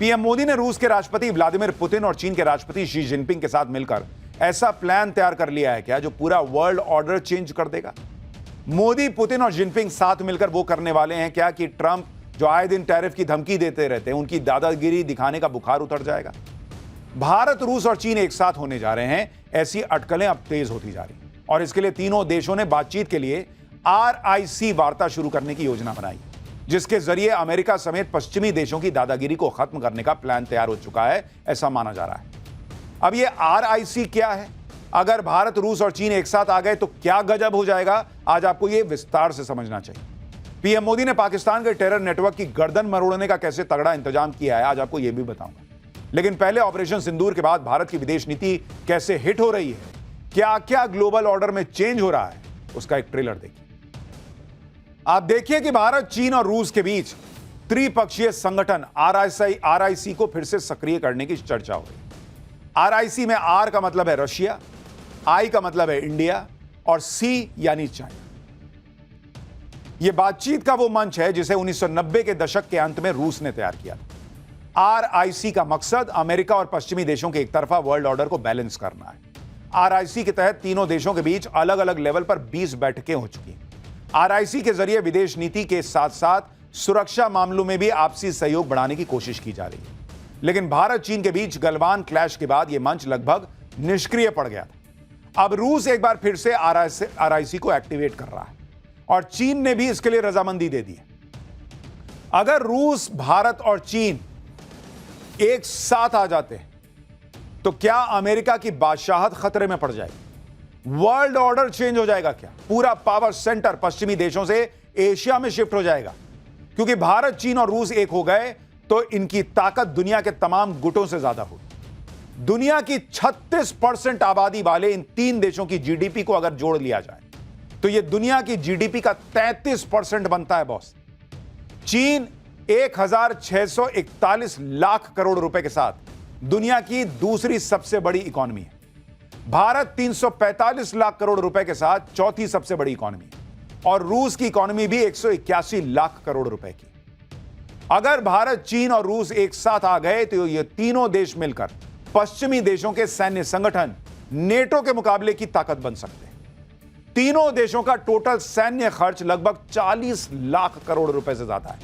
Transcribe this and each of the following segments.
PM Modi ने रूस के राष्ट्रपति व्लादिमीर पुतिन और चीन के राष्ट्रपति शी जिनपिंग के साथ मिलकर ऐसा प्लान तैयार कर लिया है क्या जो पूरा वर्ल्ड ऑर्डर चेंज कर देगा? मोदी, पुतिन और जिनपिंग साथ मिलकर वो करने वाले हैं क्या कि ट्रंप जो आए दिन टैरिफ की धमकी देते रहते हैं, उनकी दादागिरी दिखाने का बुखार उतर जाएगा? भारत, रूस और चीन एक साथ होने जा रहे हैं, ऐसी अटकलें अब तेज होती जा रही हैं और इसके लिए तीनों देशों ने बातचीत के लिए RIC वार्ता शुरू करने की योजना बनाई, जिसके जरिए अमेरिका समेत पश्चिमी देशों की दादागिरी को खत्म करने का प्लान तैयार हो चुका है, ऐसा माना जा रहा है। अब ये RIC क्या है? अगर भारत, रूस और चीन एक साथ आ गए तो क्या गजब हो जाएगा, आज आपको ये विस्तार से समझना चाहिए। पीएम मोदी ने पाकिस्तान के टेरर नेटवर्क की गर्दन मरोड़ने का कैसे तगड़ा इंतजाम किया है, आज आपको यह भी बताऊंगा। लेकिन पहले ऑपरेशन सिंदूर के बाद भारत की विदेश नीति कैसे हिट हो रही है, क्या क्या ग्लोबल ऑर्डर में चेंज हो रहा है, उसका एक ट्रेलर देखिए। आप देखिए कि भारत, चीन और रूस के बीच त्रिपक्षीय संगठन RIC को फिर से सक्रिय करने की चर्चा हो रही है। RIC में R का मतलब है रशिया, I का मतलब है इंडिया और C यानी चाइना। यह बातचीत का वो मंच है जिसे 1990 के दशक के अंत में रूस ने तैयार किया था। RIC का मकसद अमेरिका और पश्चिमी देशों के एक तरफा वर्ल्ड ऑर्डर को बैलेंस करना है। RIC के तहत तीनों देशों के बीच अलग अलग लेवल पर 20 बैठकें हो चुकी हैं। RIC के जरिए विदेश नीति के साथ साथ सुरक्षा मामलों में भी आपसी सहयोग बढ़ाने की कोशिश की जा रही है। लेकिन भारत, चीन के बीच गलवान क्लैश के बाद यह मंच लगभग निष्क्रिय पड़ गया था। अब रूस एक बार फिर से RIC को एक्टिवेट कर रहा है और चीन ने भी इसके लिए रजामंदी दे दी है। अगर रूस, भारत और चीन एक साथ आ जाते हैं तो क्या अमेरिका की बादशाहत खतरे में पड़ जाएगी? वर्ल्ड ऑर्डर चेंज हो जाएगा क्या? पूरा पावर सेंटर पश्चिमी देशों से एशिया में शिफ्ट हो जाएगा? क्योंकि भारत, चीन और रूस एक हो गए तो इनकी ताकत दुनिया के तमाम गुटों से ज्यादा होगी। दुनिया की 36% आबादी वाले इन तीन देशों की GDP को अगर जोड़ लिया जाए तो यह दुनिया की GDP का 33% बनता है बॉस। चीन 1641 लाख करोड़ रुपए के साथ दुनिया की दूसरी सबसे बड़ी इकॉनमी है। भारत 345 लाख करोड़ रुपए के साथ चौथी सबसे बड़ी इकॉनमी है और रूस की इकॉनमी भी 181 लाख करोड़ रुपए की। अगर भारत, चीन और रूस एक साथ आ गए तो ये तीनों देश मिलकर पश्चिमी देशों के सैन्य संगठन नेटो के मुकाबले की ताकत बन सकते हैं। तीनों देशों का टोटल सैन्य खर्च लगभग 40 लाख करोड़ रुपए से ज्यादा है।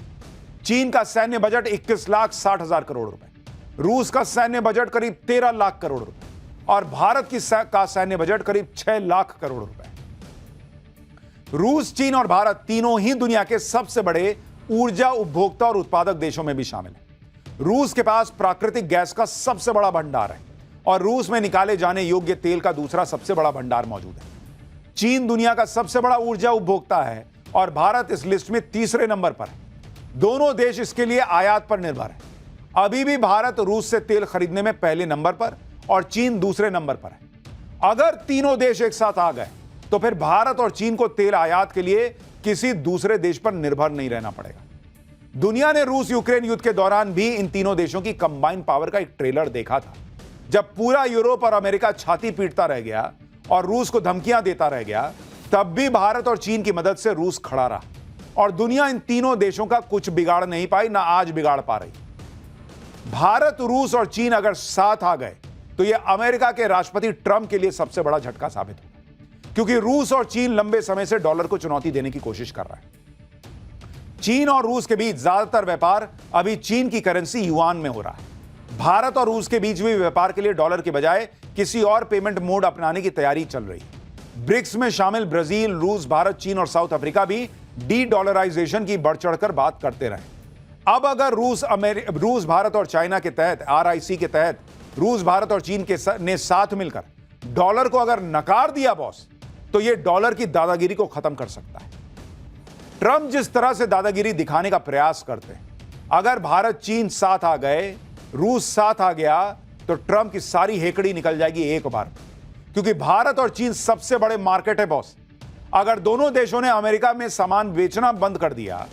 चीन का सैन्य बजट 21,60,000 करोड़ रुपए, रूस का सैन्य बजट करीब 13 लाख करोड़ रुपए और भारत का सैन्य बजट करीब 6 लाख करोड़ रुपए। रूस, चीन और भारत तीनों ही दुनिया के सबसे बड़े ऊर्जा उपभोक्ता और उत्पादक देशों में भी शामिल है। रूस के पास प्राकृतिक गैस का सबसे बड़ा भंडार है और रूस में निकाले जाने योग्य तेल का दूसरा सबसे बड़ा भंडार मौजूद है। चीन दुनिया का सबसे बड़ा ऊर्जा उपभोक्ता है और भारत इस लिस्ट में तीसरे नंबर पर है। दोनों देश इसके लिए आयात पर निर्भर है। अभी भी भारत रूस से तेल खरीदने में पहले नंबर पर और चीन दूसरे नंबर पर है। अगर तीनों देश एक साथ आ गए तो फिर भारत और चीन को तेल आयात के लिए किसी दूसरे देश पर निर्भर नहीं रहना पड़ेगा। दुनिया ने रूस यूक्रेन युद्ध के दौरान भी इन तीनों देशों की कंबाइंड पावर का एक ट्रेलर देखा था। जब पूरा यूरोप और अमेरिका छाती पीटता रह गया और रूस को धमकियां देता रह गया, तब भी भारत और चीन की मदद से रूस खड़ा रहा और दुनिया इन तीनों देशों का कुछ बिगाड़ नहीं पाई, ना आज बिगाड़ पा रही। भारत, रूस और चीन अगर साथ आ गए तो यह अमेरिका के राष्ट्रपति ट्रंप के लिए सबसे बड़ा झटका साबित होगा, क्योंकि रूस और चीन लंबे समय से डॉलर को चुनौती देने की कोशिश कर रहा है। चीन और रूस के बीच ज्यादातर व्यापार अभी चीन की करेंसी युआन में हो रहा है। भारत और रूस के बीच भी व्यापार के लिए डॉलर के बजाय किसी और पेमेंट मोड अपनाने की तैयारी चल रही है। ब्रिक्स में शामिल ब्राजील, रूस, भारत, चीन और साउथ अफ्रीका भी डी-डॉलराइजेशन की बढ़ चढ़कर बात करते रहे। अब अगर रूस, भारत और चाइना के तहत RIC के तहत रूस, भारत और चीन ने साथ मिलकर डॉलर को अगर नकार दिया बॉस, तो यह डॉलर की दादागिरी को खत्म कर सकता है। ट्रंप जिस तरह से दादागिरी दिखाने का प्रयास करते हैं, अगर भारत, चीन साथ आ गए, रूस साथ आ गया तो ट्रंप की सारी हेकड़ी निकल जाएगी एक बार, क्योंकि भारत और चीन सबसे बड़े मार्केट है बॉस। अगर दोनों देशों ने अमेरिका में सामान बेचना बंद कर दिया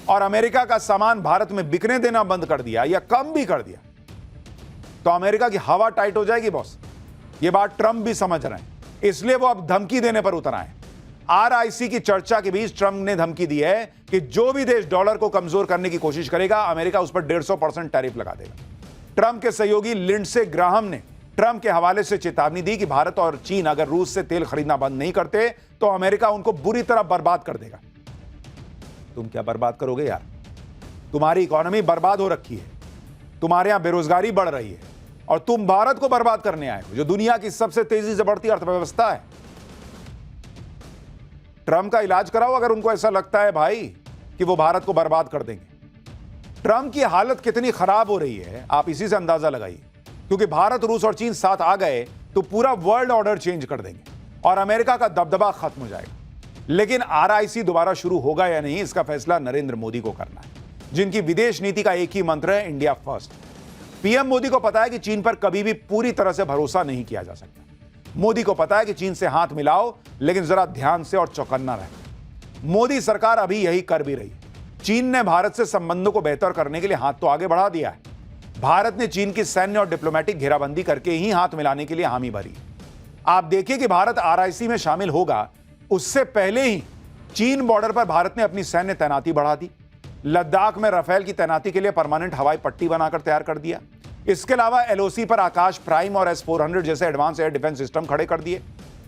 और अमेरिका का सामान भारत में बिकने देना बंद कर दिया या कम भी कर दिया, तो अमेरिका की हवा टाइट हो जाएगी बॉस। यह बात ट्रंप भी समझ रहे हैं, इसलिए वो अब धमकी देने पर उतर आए। RIC की चर्चा के बीच ट्रंप ने धमकी दी है कि जो भी देश डॉलर को कमजोर करने की कोशिश करेगा, अमेरिका उस पर 150% टैरिफ लगा देगा। ट्रंप के सहयोगी लिंडसे ग्राहम ने ट्रंप के हवाले से चेतावनी दी कि भारत और चीन अगर रूस से तेल खरीदना बंद नहीं करते तो अमेरिका उनको बुरी तरह बर्बाद कर देगा। तुम क्या बर्बाद करोगे यार? तुम्हारी इकोनॉमी बर्बाद हो रखी है, तुम्हारे यहां बेरोजगारी बढ़ रही है और तुम भारत को बर्बाद करने आए हो, जो दुनिया की सबसे तेजी से बढ़ती अर्थव्यवस्था है। ट्रंप का इलाज कराओ अगर उनको ऐसा लगता है भाई कि वो भारत को बर्बाद कर देंगे। ट्रंप की हालत कितनी खराब हो रही है आप इसी से अंदाजा लगाइए, क्योंकि भारत, रूस और चीन साथ आ गए तो पूरा वर्ल्ड ऑर्डर चेंज कर देंगे और अमेरिका का दबदबा खत्म हो जाएगा। लेकिन आरआईसी दोबारा शुरू होगा या नहीं, इसका फैसला नरेंद्र मोदी को करना है, जिनकी विदेश नीति का एक ही मंत्र है, इंडिया फर्स्ट। पीएम मोदी को पता है कि चीन पर कभी भी पूरी तरह से भरोसा नहीं किया जा सकता। मोदी को पता है कि चीन से हाथ मिलाओ, लेकिन जरा ध्यान से और चौकन्ना रहे। मोदी सरकार अभी यही कर भी रही है। चीन ने भारत से संबंधों को बेहतर करने के लिए हाथ तो आगे बढ़ा दिया है। भारत ने चीन की सैन्य और डिप्लोमेटिक घेराबंदी करके ही हाथ मिलाने के लिए हामी भरी। आप देखिए कि भारत आरआईसी में शामिल होगा, उससे पहले ही चीन बॉर्डर पर भारत ने अपनी सैन्य तैनाती बढ़ा दी। लद्दाख में राफेल की तैनाती के लिए परमानेंट हवाई पट्टी बनाकर तैयार कर दिया। इसके अलावा एलओसी पर आकाश प्राइम और S-400 जैसे एडवांस एयर डिफेंस सिस्टम खड़े कर दिए।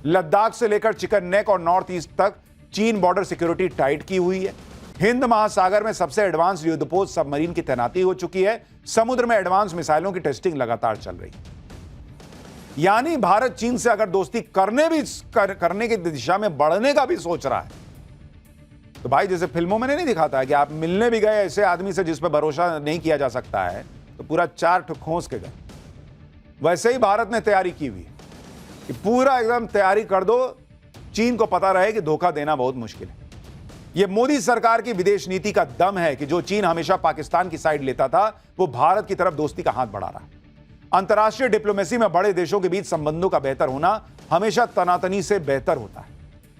लद्दाख से लेकर चिकन नेक और नॉर्थ ईस्ट तक चीन बॉर्डर सिक्योरिटी टाइट की हुई है। हिंद महासागर में सबसे एडवांस युद्धपोत सबमरीन की तैनाती हो चुकी है। समुद्र में एडवांस मिसाइलों की टेस्टिंग लगातार चल रही है। यानी भारत चीन से अगर दोस्ती करने की दिशा में बढ़ने का भी सोच रहा है, तो भाई जैसे फिल्मों में नहीं दिखाता है कि आप मिलने भी गए ऐसे आदमी से जिस पर भरोसा नहीं किया जा सकता है तो पूरा 4 ठो खोस के गए, वैसे ही भारत ने तैयारी की हुई है कि पूरा एकदम तैयारी कर दो, चीन को पता रहे कि धोखा देना बहुत मुश्किल है। यह मोदी सरकार की विदेश नीति का दम है कि जो चीन हमेशा पाकिस्तान की साइड लेता था, वो भारत की तरफ दोस्ती का हाथ बढ़ा रहा है। अंतर्राष्ट्रीय डिप्लोमेसी में बड़े देशों के बीच संबंधों का बेहतर होना हमेशा तनातनी से बेहतर होता है।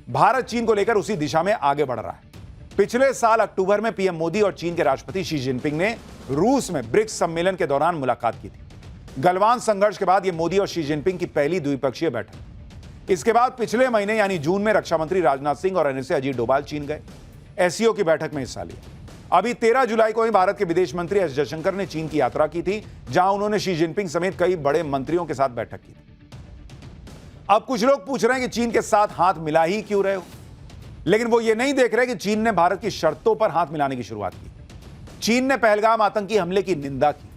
भारत चीन को लेकर उसी दिशा में आगे बढ़ रहा है। पिछले साल अक्टूबर में पीएम मोदी और चीन के राष्ट्रपति शी जिनपिंग ने रूस में ब्रिक्स सम्मेलन के दौरान मुलाकात की थी। गलवान संघर्ष के बाद यह मोदी और शी जिनपिंग की पहली द्विपक्षीय बैठक। इसके बाद पिछले महीने यानी जून में रक्षा मंत्री राजनाथ सिंह और एनएसए अजीत डोभाल चीन गए, एससीओ की बैठक में हिस्सा लिया। अभी 13 जुलाई को ही भारत के विदेश मंत्री एस जयशंकर ने चीन की यात्रा की थी, जहां उन्होंने शी जिनपिंग समेत कई बड़े मंत्रियों के साथ बैठक की थी। अब कुछ लोग पूछ रहे हैं कि चीन के साथ हाथ मिला ही क्यों रहे हो, लेकिन वो ये नहीं देख रहे कि चीन ने भारत की शर्तों पर हाथ मिलाने की शुरुआत की। चीन ने पहलगाम आतंकी हमले की निंदा की,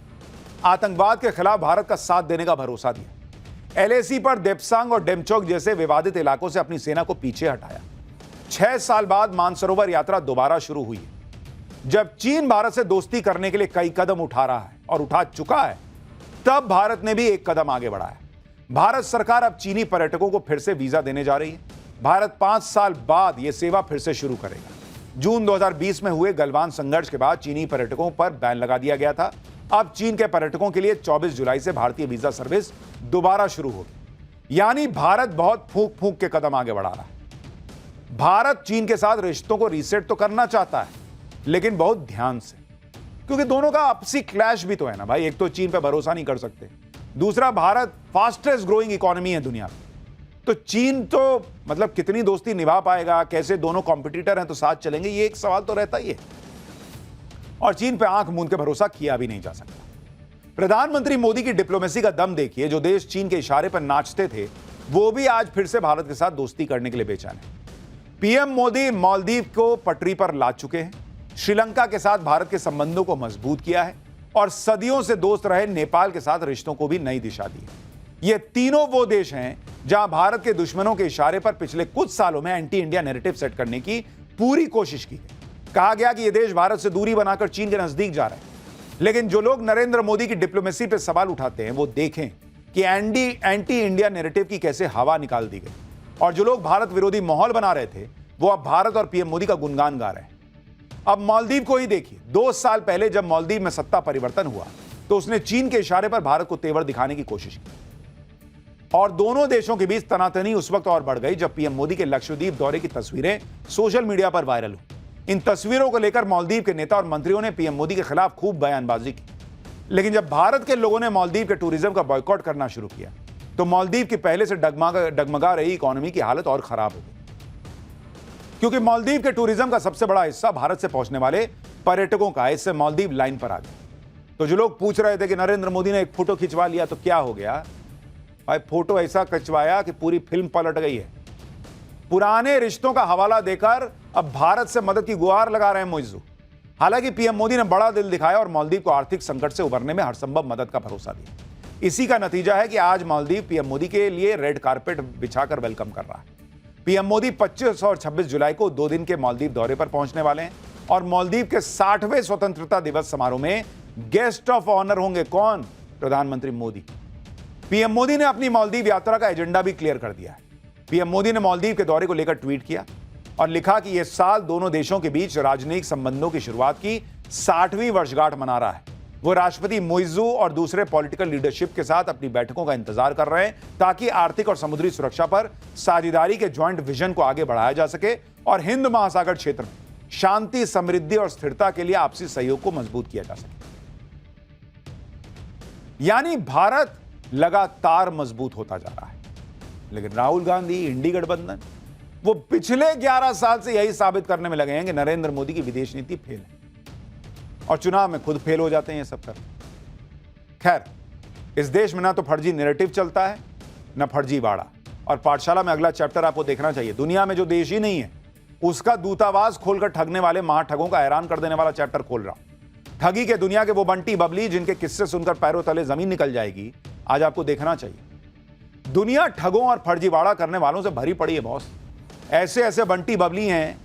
आतंकवाद के खिलाफ भारत का साथ देने का भरोसा दिया, एलएसी पर देप्सांग और डेमचोक जैसे विवादित इलाकों से अपनी सेना को पीछे हटाया। 6 साल बाद मानसरोवर यात्रा दोबारा शुरू हुई है। जब चीन भारत से दोस्ती करने के लिए कई कदम उठा रहा है और उठा चुका है, तब भारत ने भी एक कदम आगे बढ़ाया। भारत सरकार अब चीनी पर्यटकों को फिर से वीजा देने जा रही है। भारत 5 साल बाद यह सेवा फिर से शुरू करेगा। जून 2020 में हुए गलवान संघर्ष के बाद चीनी पर्यटकों पर बैन लगा दिया गया था। अब चीन के पर्यटकों के लिए 24 जुलाई से भारतीय वीजा सर्विस दोबारा शुरू होगी। यानी भारत बहुत फूंक फूंक के कदम आगे बढ़ा रहा है। भारत चीन के साथ रिश्तों को रीसेट तो करना चाहता है, लेकिन बहुत ध्यान से, क्योंकि दोनों का आपसी क्लैश भी तो है ना भाई। एक तो चीन पे भरोसा नहीं कर सकते, दूसरा भारत फास्टेस्ट ग्रोइंग इकोनॉमी है दुनिया में, तो चीन तो मतलब कितनी दोस्ती निभा पाएगा, कैसे दोनों कॉम्पिटिटर हैं तो साथ चलेंगे, ये एक सवाल तो रहता ही है। और चीन पे आंख मूंद के भरोसा किया भी नहीं जा सकता। प्रधानमंत्री मोदी की डिप्लोमेसी का दम देखिए। जो देश चीन के इशारे पर नाचते थे, वो भी आज फिर से भारत के साथ दोस्ती करने के लिए बेचैन है। पीएम मोदी मालदीव को पटरी पर ला चुके हैं, श्रीलंका के साथ भारत के संबंधों को मजबूत किया है और सदियों से दोस्त रहे नेपाल के साथ रिश्तों को भी नई दिशा दी है। ये तीनों वो देश हैं जहां भारत के दुश्मनों के इशारे पर पिछले कुछ सालों में एंटी इंडिया नैरेटिव सेट करने की पूरी कोशिश की है। कहा गया कि ये देश भारत से दूरी बनाकर चीन के नजदीक जा रहे हैं। लेकिन जो लोग नरेंद्र मोदी की डिप्लोमेसी पर सवाल उठाते हैं, वो देखें कि एंटी इंडिया नैरेटिव की कैसे हवा निकाल दी गई। और जो लोग भारत विरोधी माहौल बना रहे थे, वो अब भारत और पीएम मोदी का गुणगान गा रहे हैं। अब मालदीव को ही देखिए। 2 साल पहले जब मालदीव में सत्ता परिवर्तन हुआ, तो उसने चीन के इशारे पर भारत को तेवर दिखाने की कोशिश की और दोनों देशों के बीच तनातनी उस वक्त और बढ़ गई जब पीएम मोदी के लक्षद्वीप दौरे की तस्वीरें सोशल मीडिया पर वायरल हुई। इन तस्वीरों को लेकर मालदीव के नेता और मंत्रियों ने पीएम मोदी के खिलाफ खूब बयानबाजी की। लेकिन जब भारत के लोगों ने मालदीव के टूरिज्म का बॉयकॉट करना शुरू किया, तो मालदीव की पहले से डगमगा रही इकोनॉमी की हालत और खराब हो गई, क्योंकि मालदीव के टूरिज्म का सबसे बड़ा हिस्सा भारत से पहुंचने वाले पर्यटकों का। इससे मालदीव लाइन पर आ गए तो जो लोग पूछ रहे थे कि नरेंद्र मोदी ने एक फोटो खिंचवा लिया तो क्या हो गया, भाई फोटो ऐसा खिंचवाया कि पूरी फिल्म पलट गई है। पुराने रिश्तों का हवाला देकर अब भारत से मदद की गुहार लगा रहे हैं मुइज्जू। हालांकि पीएम मोदी ने बड़ा दिल दिखाया और मालदीव को आर्थिक संकट से उबरने में हरसंभव मदद का भरोसा दिया। इसी का नतीजा है कि आज मालदीव पीएम मोदी के लिए रेड कारपेट बिछाकर वेलकम कर रहा है। पीएम मोदी 25 और 26 जुलाई को 2 दिन के मालदीव दौरे पर पहुंचने वाले हैं और मालदीव के 60वें स्वतंत्रता दिवस समारोह में गेस्ट ऑफ ऑनर होंगे। कौन? प्रधानमंत्री मोदी। पीएम मोदी ने अपनी मालदीव यात्रा का एजेंडा भी क्लियर कर दिया है। पीएम मोदी ने मालदीव के दौरे को लेकर ट्वीट किया और लिखा कि यह साल दोनों देशों के बीच राजनयिक संबंधों की शुरुआत की 60वीं वर्षगांठ मना रहा है। वो राष्ट्रपति मुइज्जू और दूसरे पॉलिटिकल लीडरशिप के साथ अपनी बैठकों का इंतजार कर रहे हैं ताकि आर्थिक और समुद्री सुरक्षा पर साझेदारी के ज्वाइंट विजन को आगे बढ़ाया जा सके और हिंद महासागर क्षेत्र में शांति, समृद्धि और स्थिरता के लिए आपसी सहयोग को मजबूत किया जा सके। यानी भारत लगातार मजबूत होता जा रहा है। लेकिन राहुल गांधी, इंडी गठबंधन, वो पिछले 11 साल से यही साबित करने में लगे हैं कि नरेंद्र मोदी की विदेश नीति फेल है और चुनाव में खुद फेल हो जाते हैं ये सब कर। खैर, इस देश में ना तो फर्जी नैरेटिव चलता है ना फर्जी बाड़ा। और पाठशाला में अगला चैप्टर आपको देखना चाहिए। दुनिया में जो देश ही नहीं है उसका दूतावास खोलकर ठगने वाले महाठगों का हैरान कर देने वाला चैप्टर खोल रहा हूं। ठगी के दुनिया के वो बंटी बबली जिनके किस्से सुनकर पैरों तले जमीन निकल जाएगी, आज आपको देखना चाहिए। दुनिया ठगों और फर्जीवाड़ा करने वालों से भरी पड़ी है बॉस। ऐसे ऐसे बंटी बबली हैं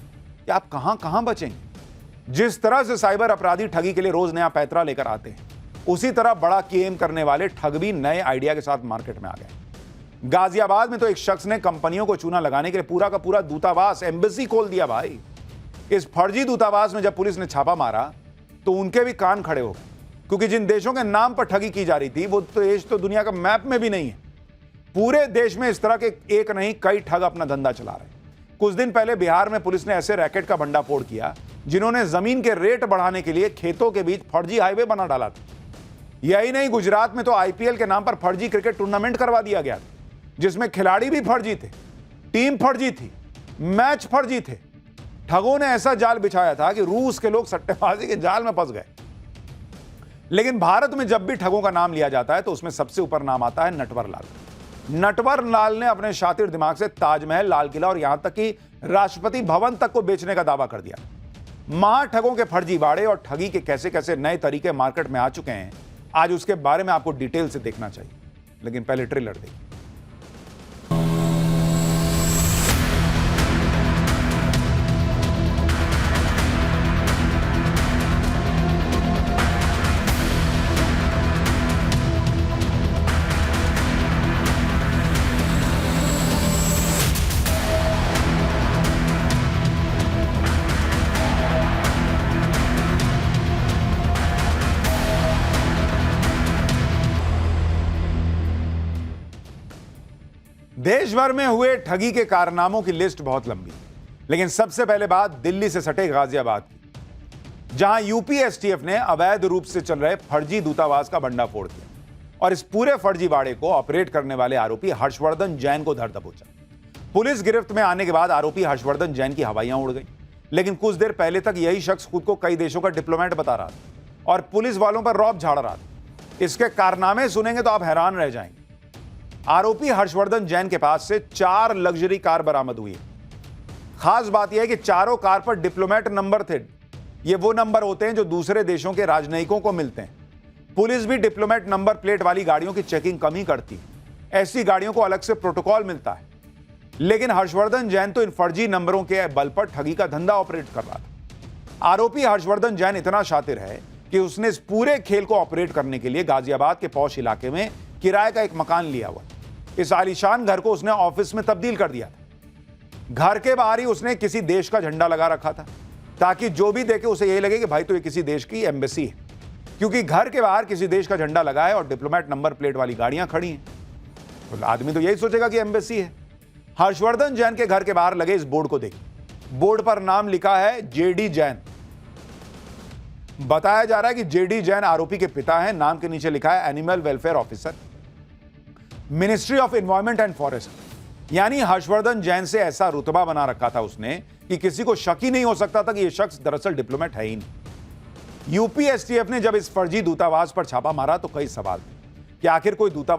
कि आप कहां कहां बचेंगे। जिस तरह से साइबर अपराधी ठगी के लिए रोज नया पैतरा लेकर आते हैं, उसी तरह बड़ा गेम करने वाले ठग भी नए आइडिया के साथ मार्केट में आ गए। गाजियाबाद में तो एक शख्स ने कंपनियों को चूना लगाने के लिए पूरा का पूरा दूतावास, एम्बेसी खोल दिया भाई। इस फर्जी दूतावास में जब पुलिस ने छापा मारा तो उनके भी कान खड़े हो गए, क्योंकि जिन देशों के नाम पर ठगी की जा रही थी वो देश तो दुनिया का मैप में भी नहीं है। पूरे देश में इस तरह के एक नहीं कई ठग अपना धंधा चला रहे हैं। कुछ दिन पहले बिहार में पुलिस ने ऐसे रैकेट का भंडाफोड़ किया जिन्होंने जमीन के रेट बढ़ाने के लिए खेतों के बीच फर्जी हाईवे बना डाला था। यही नहीं, गुजरात में तो आईपीएल के नाम पर फर्जी क्रिकेट टूर्नामेंट करवा दिया गया था, जिसमें खिलाड़ी भी फर्जी थे, टीम फर्जी थी, मैच फर्जी थे। ठगों ने ऐसा जाल बिछाया था कि रूस के लोग सट्टेबाजी के जाल में फंस गए। लेकिन भारत में जब भी ठगों का नाम लिया जाता है तो उसमें सबसे ऊपर नाम आता है नटवर लाल। नटवर लाल ने अपने शातिर दिमाग से ताजमहल, लाल किला और यहां तक कि राष्ट्रपति भवन तक को बेचने का दावा कर दिया। महाठगों के फर्जीवाड़े और ठगी के कैसे कैसे नए तरीके मार्केट में आ चुके हैं, आज उसके बारे में आपको डिटेल से देखना चाहिए। लेकिन पहले ट्रेलर देखिए। देश भर में हुए ठगी के कारनामों की लिस्ट बहुत लंबी है, लेकिन सबसे पहले बात दिल्ली से सटे गाजियाबाद की, जहां यूपी एसटीएफ ने अवैध रूप से चल रहे फर्जी दूतावास का भंडाफोड़ किया और इस पूरे फर्जीवाड़े को ऑपरेट करने वाले आरोपी हर्षवर्धन जैन को धर दबोचा। पुलिस गिरफ्त में आने के बाद आरोपी हर्षवर्धन जैन की हवाइयां उड़ गई, लेकिन कुछ देर पहले तक यही शख्स खुद को कई देशों का डिप्लोमेट बता रहा था और पुलिस वालों पर रौब झाड़ रहा था। इसके कारनामे सुनेंगे तो आप हैरान रह जाएंगे। आरोपी हर्षवर्धन जैन के पास से 4 लग्जरी कार बरामद हुई है। खास बात यह है कि चारों कार पर डिप्लोमेट नंबर थे। ये वो नंबर होते हैं जो दूसरे देशों के राजनयिकों को मिलते हैं। पुलिस भी डिप्लोमेट नंबर प्लेट वाली गाड़ियों की चेकिंग कम ही करती है। ऐसी गाड़ियों को अलग से प्रोटोकॉल मिलता है। लेकिन हर्षवर्धन जैन तो इन फर्जी नंबरों के बल पर ठगी का धंधा ऑपरेट कर रहा था। आरोपी हर्षवर्धन जैन इतना शातिर है कि उसने इस पूरे खेल को ऑपरेट करने के लिए गाजियाबाद के पौष इलाके में किराए का एक मकान लिया हुआ। इस आलीशान घर को उसने ऑफिस में तब्दील कर दिया था। घर के बाहर ही उसने किसी देश का झंडा लगा रखा था ताकि जो भी देखे उसे यही लगे कि भाई तो ये किसी देश की एम्बेसी है, क्योंकि घर के बाहर किसी देश का झंडा लगा है और डिप्लोमेट नंबर प्लेट वाली गाड़ियां खड़ी हैं, तो आदमी तो यही सोचेगा कि एम्बेसी है। हर्षवर्धन जैन के घर के बाहर लगे इस बोर्ड को देखिए। बोर्ड पर नाम लिखा है जेडी जैन। बताया जा रहा है कि जेडी जैन आरोपी के पिता हैं। नाम के नीचे लिखा है animal welfare officer, ministry of environment and forest. यानी हर्षवर्धन जैन से ऐसा रुतबा बना रखा था उसने कि किसी को शक ही नहीं हो सकता था कि यह शख्स दरअसल डिप्लोमेट है ही नहीं। यूपी एसटीएफ ने जब इस फर्जी दूतावास पर छापा मारा तो कई सवाल थे कि आखिर कोई दूतावास